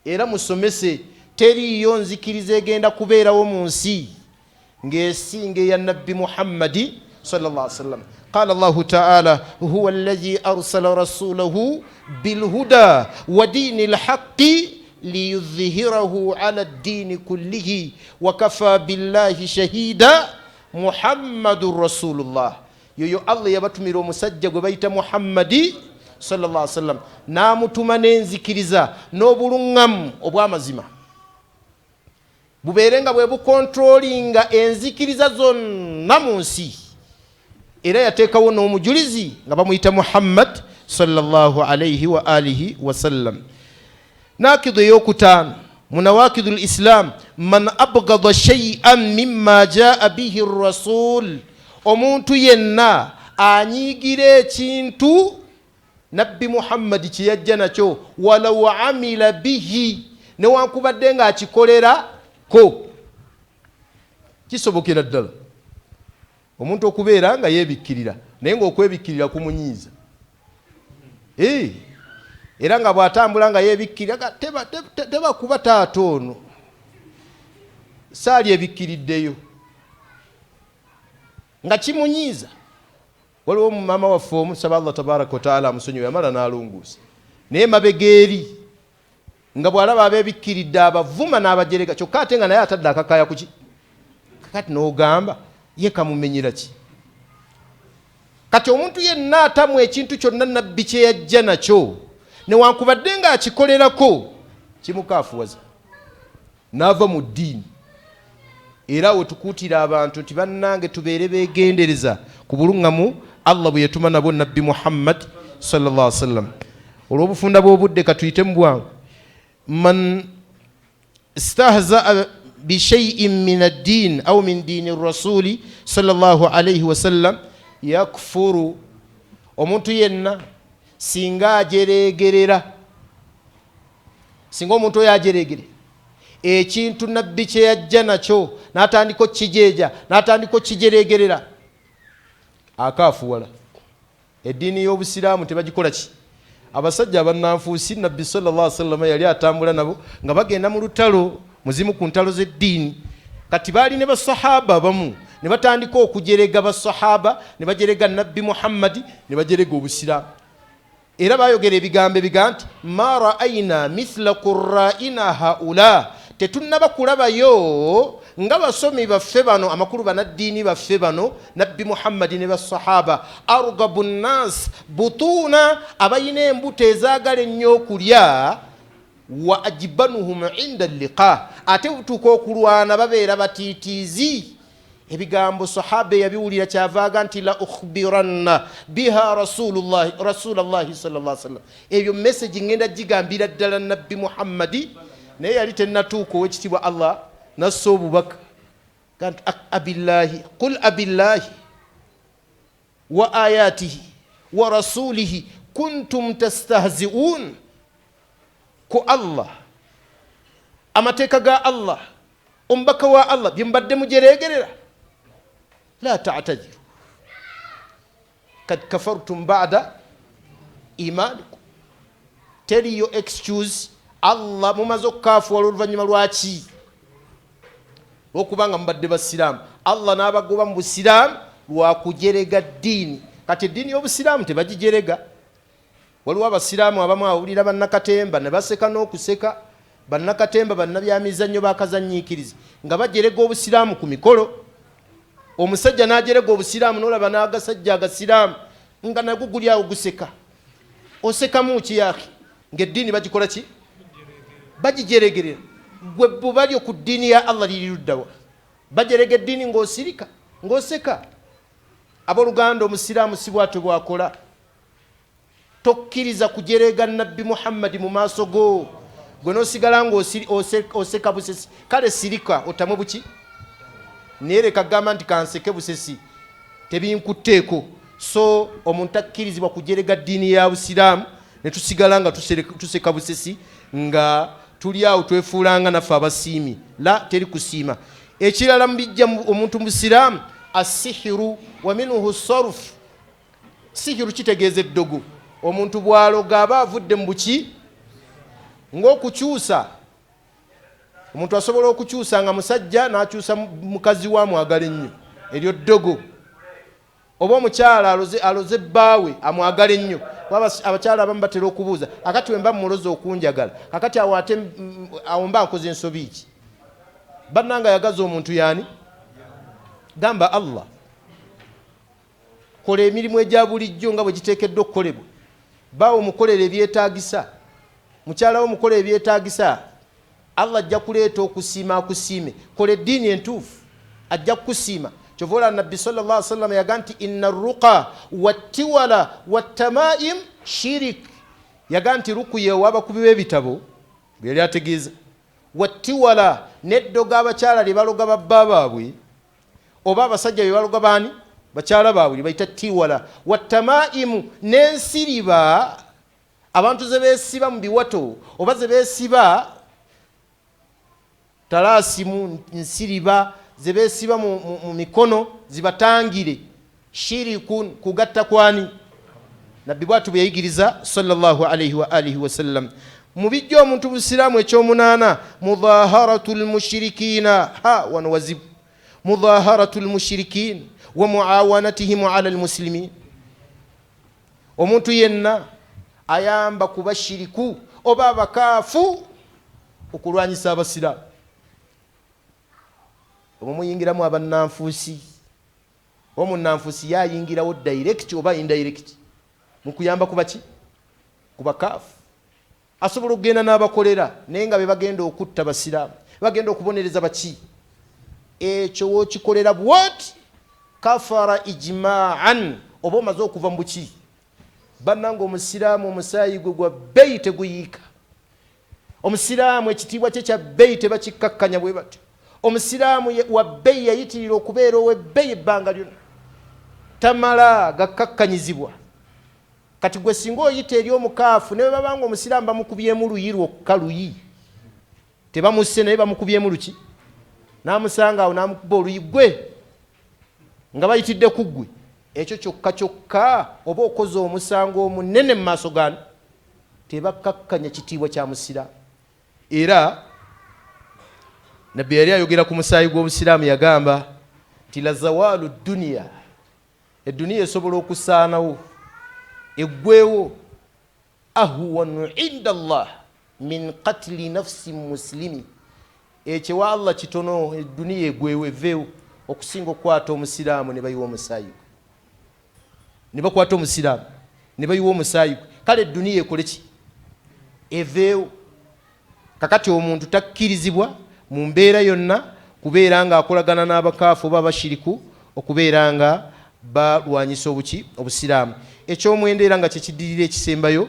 A: era musomese, teriyo nzikiriza egenda kubeerawo mu nsi ng'esinga eya nabbi Muhammadi sallallahu alaihi wasallam. قال الله تعالى هو الذي أرسل رسوله بالهدى ودين الحق ليظهره على الدين كله وكفى بالله شهيدا محمد رسول الله. يو الله يبتمر مسجد بيت محمد صلى الله عليه وسلم namutuma n'enzikiriza n'obulungamu obw'amazima bubeerenga bwe bukontrolinga enzikiriza zonna mu nsi. Era yateekawo n'omujulizi nga bamuyita Muhammad sallallahu alayhi wa alihi wa sallam. Nakidu eyokutaano munawakidu l-Islam, man abgada shay'an mimma jaa bihi rasul, omuntu yenna anyiigira ekintu nabbi Muhammad kye yajja nakyo, walaw amila bihi, newankubadde nga akikolerako. Kisobokera ddala omuntu okubeera nga yeebikkirira naye ng'okwebikkirira kumunyiiza. Era nga bw'atambula nga yeebikkirira teba kuba taata ono saali ebikkiriddeyo nga kimunyiiza. Waliwo mama waffe omu, saba Allah tabaraka wa taala amusonyiwe, yamala n'alunguusa naye mabegeeri nga bw'alaba abeebikkiridde abavuma n'abajerega, kyokka ate nga naye atadde akakaya ku ki. Kati n'ogamba ye kamumenyera ki? Kati omuntu yenna atamu ekintu kyonna nabbi kye yajja nakyo newankubadde nga akikolerako kimukaafuwaza n'ava mu ddiini. Era we tukuutira abantu nti bannange tubeere beegendereza ku bulungamu Allah bwe yatuma nabo nabbi Muhammad sallallahu alaihi wasallam. Olw'obufunda bw'obudde katuyite mu bwangu. Man istahzaa bishay'in min ad-din aw min dini rasuli sallallahu alayhi wasallam yakfuru, omuntu yenna singa ajeregerera, singa omuntu oyo ajeregere ekintu nabbi kye yajja nakyo n'atandika kijeeja n'atandika kijeregerera, akaafuwala. Eddiini y'Obusiraamu tebagikola ki? Abasajja abannanfuusi nabbi sallallahu alayhi wasallam yali atambula nabo nga bagenda mu lutalo, muzimu ku ntalo z'eddiini. Kati baali ne basahaba bamu ne batandika okujerega basahaba, ne bajerega nabbi Muhammad, ne bajerega Obusiraamu. Era bayogera ebigambo ebiga nti ma ra'ayna mithla qurra'ina haula, tetunnaba kulabayo nga basomi baffe bano, amakulu banaddiini baffe bano, nabbi Muhammad ne basahaba, argabu nnas butuna, abayina embuto ezaagala ennyo okulya, wa ajibanuhum inda liqa, ate butuuka okulwana babeera batiitiizi. Ebigambo sahaba yabiwulira kyavaaga nti la ukhbiranna biha rasulullahi sallallahu alaihi wasallam, ebyo message ngenda gigambira ddala nabbi Muhammadi. Naye yali tennatuuka ow'ekitiibwa Allah nassa obubaka kanti abillahi qul abillahi wa ayatihi wa rasulihi kuntum tastahzi'un, ku Allah, amateeka ga Allah, omubaka wa Allah bye mbadde mujeregerera, la ta'tadiru kad kafartum ba'da imanikum. teriyo excuse. Allah mumaze okukafuwala oluvannyuma lwaki? Okubanga mubadde basiraamu. Allah n'abagoba mu busiraamu lwakujerega ddiini. Kati eddiini y'obusiraamu tebagijerega. Waliwo abasiraamu abamu awulira bannakatemba ne baseka n'okuseka, bannakatemba bannabyamizannyo bakazanyiikiriza nga bajerega obusiraamu ku mikolo. Omusajja n'ajerega obusiraamu n'olaba n'agasajja agasiraamu nga nagwo guli awo guseka. Osekamu ki yaki? Ng'eddiini bagikola ki? Bagijeregerera. Gwe bubalyo ku ddiini ya Allah liri luddawa. Bajerega eddiini ng'osirika, ng'oseka. Abooluganda, omusiraamu si bw'atyo bw'akola. Tokkiriza kujerega Nabbi Muhammad mu maaso go. Gwe n'osigala ng'oseka busesi. Kale sirika otamwe buki? Nereka gamba nti kanseke busesi. Tebinkutteeko. So omuntu akkirizibwa kujerega ddiini ya busiraamu ne tusigala nga tuseka busesi nga tuli awo twefuulanga naffe abasiimi. La, teri kusiima. Ekirala mubijja omuntu musiraamu asihiru wa minhu sarf. Sihiru kitegeeza eddogo. Omuntu bw'aloga aba avudde mu buki? Ng'okukyusa. Omuntu asobola okukyusa nga musajja n'akyusa mukazi wa mwagala ennyo. Eryo ddogo. Oba omukyala aloze bbaawe amwagala ennyo. Abakyala abamu batera okubuuza, akati we mba muloza okunjagala, akati awo ate awo mba nkoze ensobi ki? Bannanga yagaza omuntu yani? Gamba Allah. Kola emirimu egya bulijjo nga bwe giteekeddwa okukolebwa. Baawo mukolera ebyetaagisa. Mukyala wo mukola ebyetaagisa. Allah ajja kuleeta okusiima akusiime. Kola eddiini entuufu, ajja kukusiima. Chovola Nabbi sallallahu alaihi wasallam yaga nti inna ruqa wattiwala wattamaim shirik. Yaga nti rukuye w'abakubi b'ebitabo byali ategeeza. Wattiwala neddoga abakyala lye baloga babba baabwe oba abasajja bye baloga baani? Bakyala baabwe lye bayita tiwala. Wattamaimu n'ensiriba, abantu ze beesiba mu biwato oba ze beesiba talaasimu nsiriba ze beesiba mu mikono zibatangire. Shirikun, kugatta kwani? Nabbi bw'atu bwe yayigiriza sallallahu alaihi wa alihi wasallam. Mu bijja omuntu busiraamu ekyomunaana, mudaharatul mushirikiina. Wano wazibu. Mudaharatul mushirikiin wa muawanatihim ala almuslimin. Omuntu yenna ayamba ku bashiriku oba abakaafu okulwanyisa abasiraamu. Omuyingiramu abannanfuusi. Omunnanfuusi yayingirawo direct oba indirect mu kuyamba ku baki? Ku bakaafu. Asobola okugenda n'abakolera naye nga be bagenda okutta basiraamu, bagenda okubonereza baki? Ekyo wookikolera bwoti kafara ijma'an, oba omaze okuva mu buki? Bannanga omusiraamu omusaayi gwe gwa bbeeyi teguyiika. Omusiraamu ekitiibwa kye kya bbeeyi tebakikkakkanya bwe batyo. Omusiraamu wa bbeeyi yayitirira okubeera ow'ebbeeyi ebbanga lyonna, tamala gakkakkanyizibwa. Kati gwe singa oyita eri omukaafu ne babanga omusiraamu bamukubyemu luyi lwokka luyi, tebamusse naye bamukubyemu luki? N'amusanga awo n'amukuba oluyi gwe nga bayitidde ku ggwe. Ekyo kyokka kyokka oba okoze omusango omunene mu maaso gano, tebakkakkanya kitiibwa kya musiraamu. Era Nabbi yali ayogera ku musaayi gw'obusiraamu yagamba nti la zawaalu dduniya, edduniya esobola okusaanawo eggweewo, ahwanu inda Allah min qatli nafsi muslimi. Ekyewa Allah kitono edduniya eggweewo eveewo okusinga okukwata omusiraamu ne bayiwa omusaayi gwe. Ne bakwata omusiraamu ne bayiwa omusaayi gwe. Kale edduniya ekole ki? Eveewo. Kakati omuntu takkirizibwa mu mbeera yonna kubeera nga akolagana n'abakaafu oba abashiriku okubeera nga balwanyisa obuki? Obusiraamu. Ekyomwenda era nga kyekidirira ekisembayo,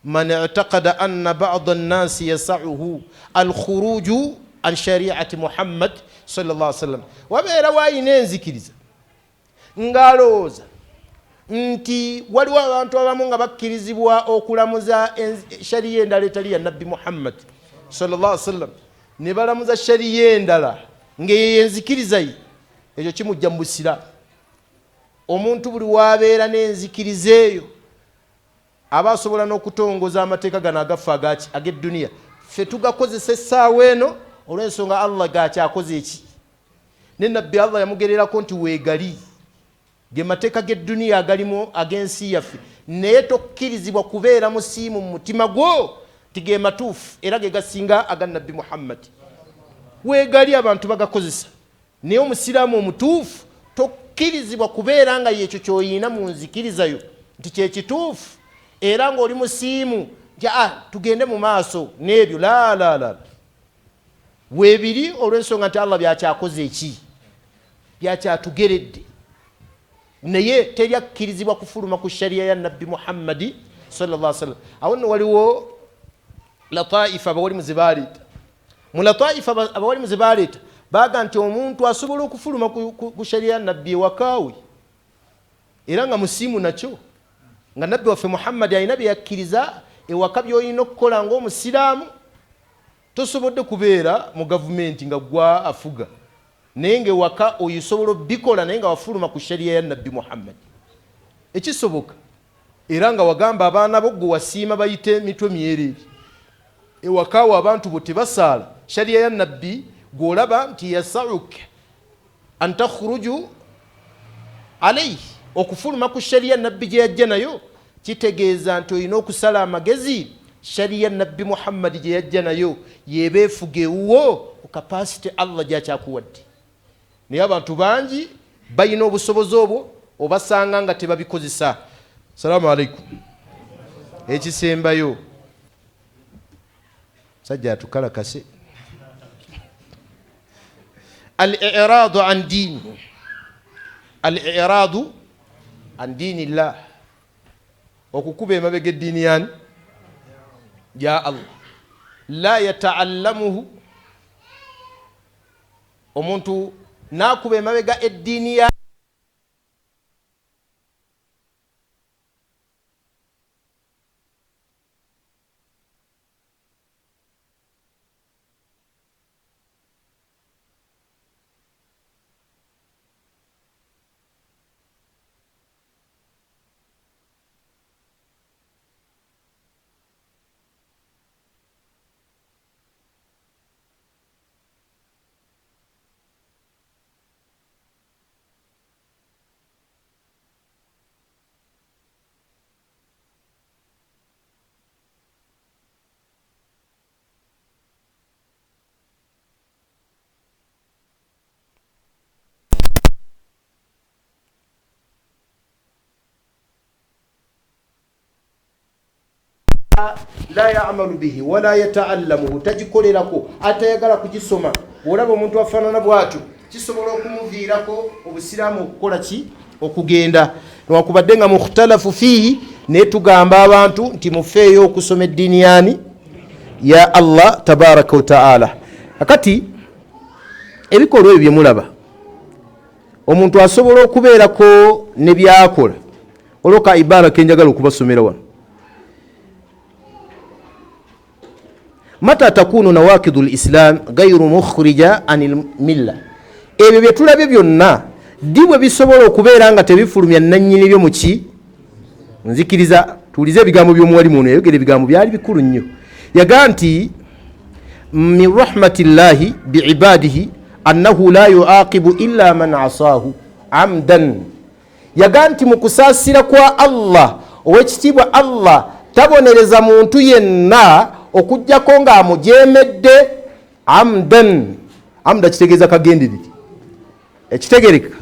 A: man i'taqada anna ba'da an-nasi yasa'uhu al-khuruju an shari'ati Muhammad sallallahu alaihi wasallam. Wabeera wayina enzikiriza ng'alowooza nti waliwo abantu abamu nga bakkirizibwa okulamuza shariya endala etali ya Nabbi Muhammad sallallahu alaihi wasallam, ne balamuza shariya endala ng'eyo enzikiriza ye, ekyo kimujja mu busiraamu. Omuntu buli wabeera n'enzikiriza eyo abasobola n'okutongoza amateeka gano agafa ag'eddunia ffe tugakozesa essaawa eno olw'ensonga Allah gakyakoze eki ne nabbi Allah yamugererako nti weegali ge mateeka g'eddunia agalimu ag'ensi yaffe naye tokkirizibwa kubeera musiimu mu mutima gwo nti ge matuufu era ge gasinga aga nabbi Muhammad. Weegali abantu bagakozesa naye omusiraamu omutuufu tokkirizibwa kubeera nga yekyo ky'oyina mu nzikirizayo nti kyekituufu era ng'oli musiimu nti tugende mu maaso n'ebyo la weebiri olw'ensonga nti Allah byakyakoze eki byakyatugeredde naye teryakkirizibwa kufuluma ku shariya ya nabbi Muhammadi sallallahu alaihi wasallam. Awo nno waliwo lataifa abawalimu ze baleeta mu lataifa abawalimu ze baleeta baga nti omuntu asobola okufuluma ku shariya ya nabbi ewakaawe era nga musiimu nakyo nga nabbi waffe Muhammadi alina bye yakkiriza ewaka by'olina okukola ng'omusiraamu. Tosobodde kubeera mu gavumenti nga gwa afuga naye ng'ewaka oyisobola bikola naye nga wafuluma ku shariya ya nabbi Muhammad ekisoboka era nga wagamba abaana bo gwe wasiima bayite emitwe myereere ewakaawo abantu bo tebasaala shariya ya nabbi gw'olaba nti yasauka an takhruju alayhi okufuluma ku shariya nabbi gye yajja nayo kitegeeza nti olina okusala amagezi shariya nabbi Muhammad gye yajja nayo yebeefuge wuwo ku kapasite Allah gyakyakuwadde. Naye abantu bangi balina obusobozi obwo obasanga nga tebabikozesa. Salaamu alaikum. Ekisembayo sajja tukalakase al-i'raadu an diin, al-i'raadu an diinillah, okukuba emabega eddiini yani ya Allah la yata'allamuhu, omuntu nakuba emabega eddiini ya la ya'malu bihi wala yata'allamu, tagikolelako atayagala kugisoma. Olaba omuntu afaanana bw'atyo kisobola okumuviirako obusiraamu okukola ki okugenda newakubadde nga mukhtalafu fiihi, naye tugamba abantu nti mufeeyo okusoma eddiini yani ya Allah tabaraka wa ta'ala. Akati ebikolwa ebyo bye mulaba omuntu asobola okubeerako ne byakola. Olwoka ibara kenjagala okubasomera wano, mata takunu nawakidul islam gairu mukhrija anil milla. Ebyo bye tulabye byonna dibwe bisobola okubeera nga tebifulumya nannyini byo muki nzikiriza. Tuulize ebigambo by'omuwalimu ono, yayogera ebigambo byali bikulu nnyo. Yagaa nti min rahmatillahi biibadihi annahu la yuaqibu illa man asaahu amdan. Yagaa nti mu kusaasira kwa Allah ow'ekitiibwa Allah tabonereza muntu yenna okujjako nga amujemedde amdan. Amda kitegeeza kagendereri ekitegereka.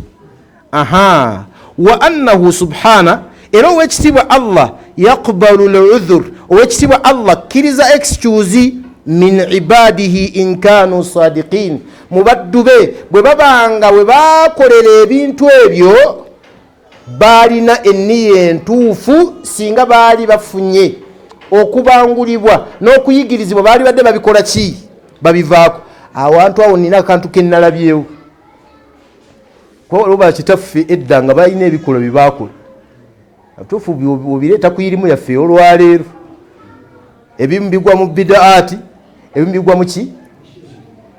A: Wa annahu subhana, era ow'ekitiibwa Allah yaqbalu al-udhur, ow'ekitiibwa Allah kkiriza excuse min ibadihi in kanu sadiqin, mu baddu be bwe babanga bwe bakolera ebintu ebyo balina enniya entuufu, singa baali bafunye okubangulibwa n'okuyigirizibwa baali badde babikola ki babivaako. Awantu awo nina akantu ke nnalabyewo, kuba kitaffe edda nga balina ebikolwa bye baakola atuufu obireeta ku irimu yaffe olwaleero. Ebimu bigwa mu bidaati, ebimu bigwa mu ki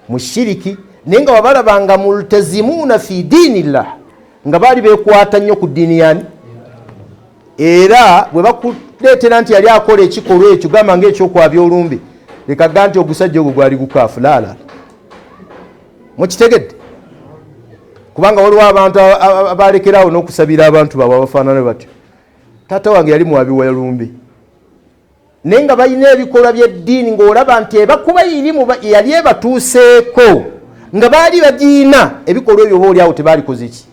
A: mu shiriki, naye nga wabalabanga multazimuuna fi diinillah, nga baali beekwata nnyo ku ddiini yani. Era bwe leetera nti yali akola ekikolwa ekyo gamba ng'ekyokwabya olumbe lekaga nti ogusajja ogwo gwali gukaafu laala. Mukitegedde? Kubanga waliwo abantu abalekerawo n'okusabira abantu baabwe abafaanana batyo. Taata wange yali muwabi wa lumbe naye nga balina ebikolwa by'eddiini ng'olaba nti ebakuba irimu yali ebatuuseeko nga baali bagiina ebikolwa ebyo oba oliawo tebaalikoze ki?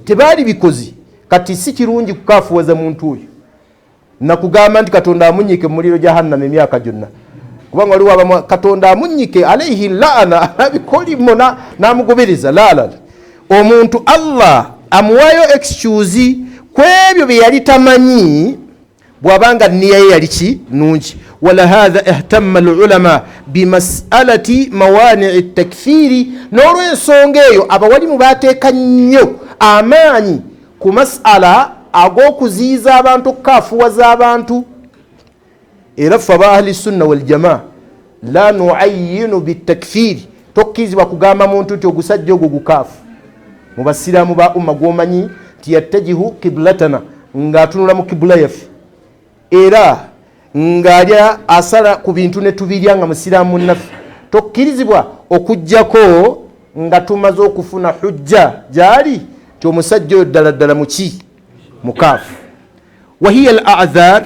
A: Tebaali bikozi. Kati si kirungi kukaafuwaza muntu oyo. Nakugamba nti Katonda amunyike mu muliro jahannama emyaka gyonna. Kubanga waliwo abamu Katonda amunyike alayhi laana abikolimo n'amugubiriza laala. Omuntu Allah amuwayo excuse kwebyo bye yali tamanyi bwabanga nniya ye yali ki nungi. Wala hadha ihtamma alulama bimas'alati mawani'i takfiri. N'olw'ensonga eyo abawalimu baateeka nnyo amaanyi ku mas'ala ag'okuziyiza abantu okukaafuwaza abantu. Era ffe aba ahli sunna wal jamaa la nu'ayyinu bitakfiri, tokkirizibwa kugamba muntu nti ogusajja ogwo gukaafu. Mu basiraamu ba umma gw'omanyi nti yattajihu kiblatana, ng'atunula mu kibula yaffe, era ng'alya asala ku bintu ne tubirya nga musiraamu naffe, tokkirizibwa okujjako nga tumaze okufuna hujja gyali nti omusajja oyo ddala ddala muki mukaafu. Wahiya al-a'dhar,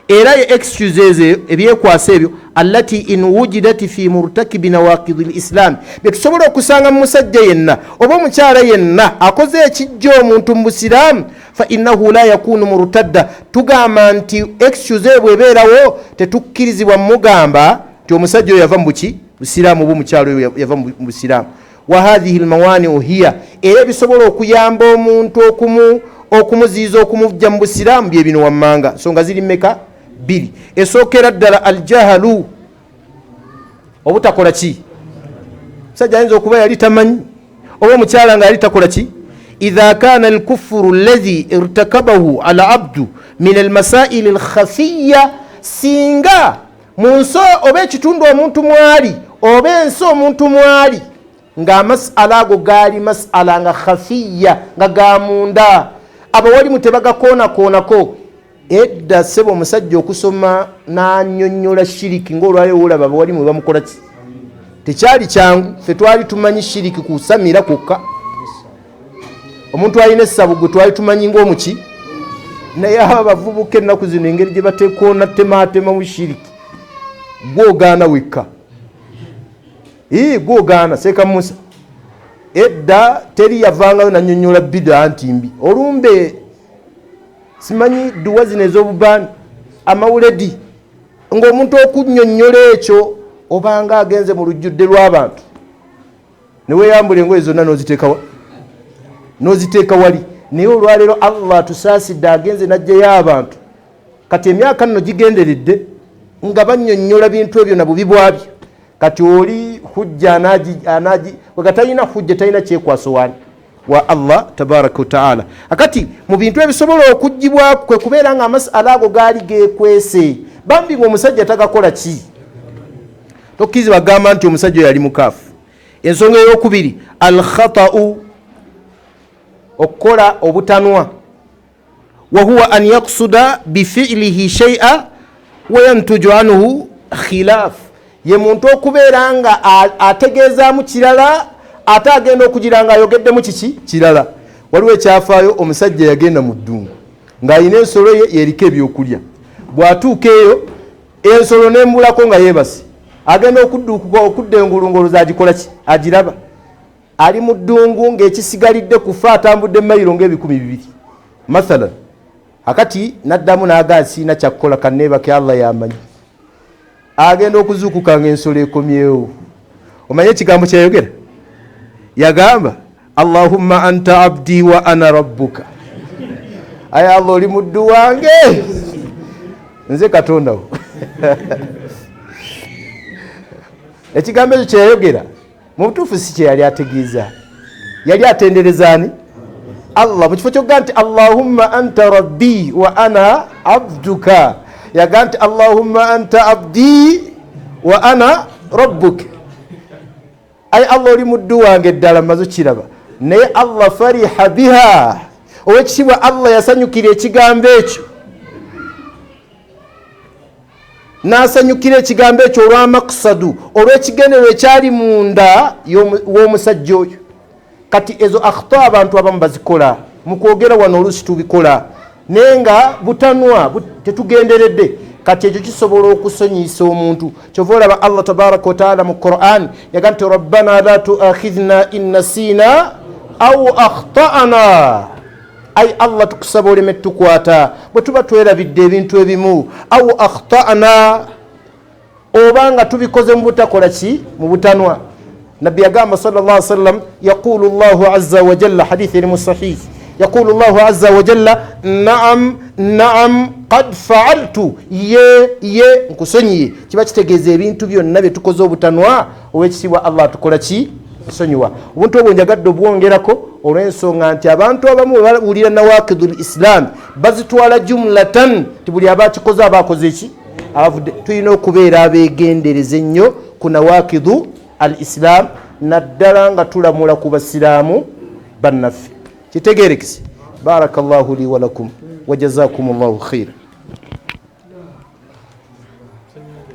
A: era ye excuses ebyekwasa ebyo allati in wujidat fi murtakibi nawaqidhi al-islam, betusobola okusanga mu musajja yenna oba omukyala yenna akoze ekijjo omuntu mu busiraamu, fa innahu la yakunu murtadda, tugamba nti excuse bwebeerawo tetukkirizibwa mugamba nti omusajja oyo yava mu buki busiraamu oba omukyala oyo yava mu busiraamu. Wa hadhihi al-mawani'u hiya, era bisobola okuyamba omuntu okumuziiza okumujja mu busiraamu bye bino wammanga. Nsonga ziri mmeka? 2. Esookera ddala aljahalu, obutakola ki? Musajja ayinza okuba yali tamanyi oba omukyala nga yali takola ki? Idha kana alkufru alladhi irtakabahu ala abdu min almasaili alkhafiyya, singa munso oba ekitundu omuntu mwali oba ensi omuntu mwali nga masala ago gaali masala nga khafiyya, nga gamunda abawalimu tebagakoonako. Edda sebo omusajja okusoma n'annyonnyola shiriki ng'olwaleero olaba abawalimu bwe bamukola ki? Tekyali kyangu. Ffe twali tumanyi shiriki kusamira kwokka. Omuntu alina essabo gwe twali tumanyi ng'omuki, naye abavubuka ennaku zino engeri gye batekoona temaatema mu shiriki, gwogaana wekka. Gwogaana Seeka Musa edda teri yavangayo nannyonnyola bida nti mbi. Olumbe simanyi duwa zino ez'obubaani amawuledi, ng'omuntu okunnyonnyola ekyo obanga agenze mu lujjudde lw'abantu ne weeyambula engoye zonna n'oziteeka wali. Naye olwaleero Allah atusaasidde agenze n'ajjayo abantu, kati emyaka nno gigenderedde nga bannyonnyola bintu ebyo na bubi bwabyo. Kati oli hujja anaji wegatalina hujja talina kyekwaso wani wa Allah tabaraka wa ta'ala. Akati mu bintu ebisobola okugibwa kwe kubeera nga amasala ago gaali gekwese, bambi ng'omusajja tagakola ki? Tokkirizibwa bagamba nti omusajja yali mukaafu. Ensonga ey'okubiri al-khata'u, okukola obutanwa. Wa huwa an yaqsuda bifi'lihi shay'a wa yantuju anhu khilaf, ye muntu okubeera nga ategeezaamu kirala ate agenda okugira nga ayogeddemu kiki kirala. Waliwo ekyafaayo, omusajja yagenda mu ddungu ng'alina ensolo ye yeriko ebyokulya. Bw'atuuka eyo ensolo n'embulako nga yeebase, agenda okudda engulu ng'olowooza agikola ki? Agiraba. Ali mu ddungu ng'ekisigalidde kufa atambudde mayiro ng'ebikumi 200 mathalan. Akati n'addamu n'agaa siina kyakukola kanneebake Allah yamanyi. Agenda okuzuukuka ng'ensolo ekomyewo. Omanye ekigambo kyayogera? Yagamba Allahumma anta abdi wa ana rabbuka. Aya Allah oli muddu wange, nze Katonda wo. Ekigambo ekyo kyayogera mu butuufu si kye yali ategeeza. Yali atendereza ani? Allah. Mu kifo ky'okugamba nti Allahumma anta rabbi wa ana abduka, yagamba nti Allahumma anta abdi wa ana rabbuka. Ay Allah oli muddu wange ddala, maze kiraba. Naye Allah fariha biha, owekitiibwa Allah yasanyukira ekigambo ekyo.
B: n'asanyukira ekigambo ekyo olw'amakusadu olw'ekigendererwa ekyali munda w'omusajja oyo. Kati ezo akhta abantu abamu bazikola mu kwogera wano oluusi tubikola naye nga butanwa tetugenderedde. Kati ekyo kisobola okusonyiyisa omuntu. Kyova olaba Allah tabaraka wa taala mu Qur'an yaga nti rabbana la tuakhidhna in nasina au akhtana. Ay Allah tukusaba oleme tukwata bwe tuba twerabidde ebintu ebimu au akhtana obanga tubikoze mu butakola ki mu butanwa. Nabbi agamba sallallahu alaihi wasallam yaqulu Allahu azza wa jalla hadithi ni sahih يقول الله عز وجل نعم قد فعلت nkusonyiye kiba kitegeeza ebintu byonna bye tukoze obutanwa ow'ekitiibwa Allah tukola ki nsonyiwa. Obuntu obwo njagadde obwongerako olw'ensonga nti abantu abamu bwe bawulira nawakidul islam bazitwala jumlatan ti buli abakikoze abakoze eki abavudde. Tulina okubeera abeegendereza ennyo ku nawakidu al islam naddala nga tulamula ku basiraamu bannaffe. Kitegerekese. Barakallahu li wa lakum wa jazakumullahu khairan.